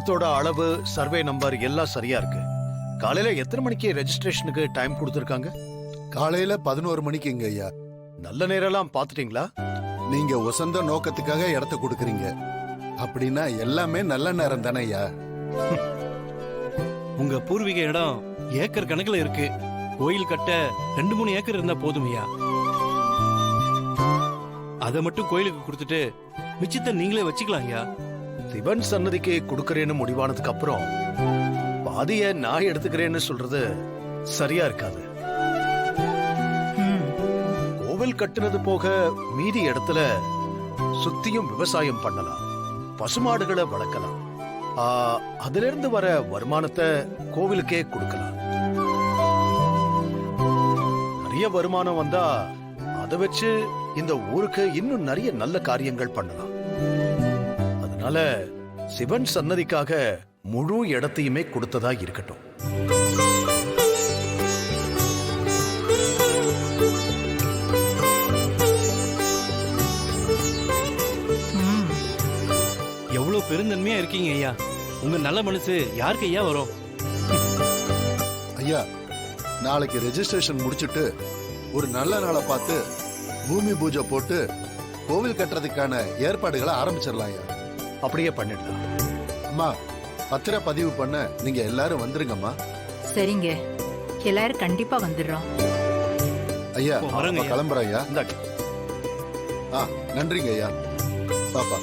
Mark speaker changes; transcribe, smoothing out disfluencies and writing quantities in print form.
Speaker 1: இடத்தோட அளவு, survey number எல்லாம் சரியா இருக்கு. காலையில எத்தனை மணிக்கு ரெஜிஸ்ட்ரேஷனுக்கு டைம் கொடுத்திருக்காங்க?
Speaker 2: காலையில 11 மணிக்குங்க ஐயா.
Speaker 1: நல்ல நேரம்லாம் பாத்துட்டீங்களா?
Speaker 2: நீங்க உசந்த நோக்கத்துக்காக இடத்த கொடுக்கறீங்க அப்படின்னா எல்லாமே நல்ல நேரம் தானே ஐயா.
Speaker 3: உங்க பூர்வீக இடம் ஏக்கர் கணக்குல இருக்கு. கோயில் கட்ட 2-3 ஏக்கர் இருந்தா போதும் ஐயா. அதை மட்டும் கோயிலுக்கு கொடுத்துட்டு மிச்சத்தை நீங்களே வச்சுக்கலாம் ஐயா.
Speaker 1: சிவன் சன்னதிக்கு கொடுக்கறேன்னு முடிவானதுக்கு அப்புறம் பாதிய நான் எடுத்துக்கிறேன்னு சொல்றது சரியா இருக்காது. கோவில் கட்டுனது போக மீதி இடத்துல சுத்தியும் விவசாயம் பண்ணலாம், பசுமாடுகளை வளர்க்கலாம். அதுல இருந்து வர வருமானத்தை கோவிலுக்கே கொடுக்கலாம். நிறைய வருமானம் வந்தா அதை வச்சு இந்த ஊருக்கு இன்னும் நிறைய நல்ல காரியங்கள் பண்ணலாம். அதனால சிவன் சன்னதிக்காக முழு இடத்தையுமே கொடுத்ததா இருக்கட்டும்.
Speaker 3: எவ்வளவு பெருந்தன்மையா இருக்கீங்க ஐயா. உங்க நல்ல மனசு யாருக்கு ஐயா வரும்?
Speaker 2: ஐயா, நாளைக்கு ரெஜிஸ்ட்ரேஷன் முடிச்சிட்டு ஒரு நல்ல நாளை பார்த்து பூமி பூஜை போட்டு கோவில் கட்டுறதுக்கான ஏற்பாடுகளை ஆரம்பிச்சிடலாம் ஐயா.
Speaker 1: அப்படியே பண்ணிடலாம்.
Speaker 2: அம்மா, பத்திர பதிவு பண்ண நீங்க எல்லாரும் வந்துருங்கம்மா.
Speaker 4: சரிங்க, எல்லாரும் கண்டிப்பா வந்துடுறோம்.
Speaker 2: ஐயா,
Speaker 3: வரேங்க ஐயா.
Speaker 2: கிளம்புறேன் ஐயா.
Speaker 1: இந்தாங்க.
Speaker 2: நன்றிங்க ஐயா. பாப்பா.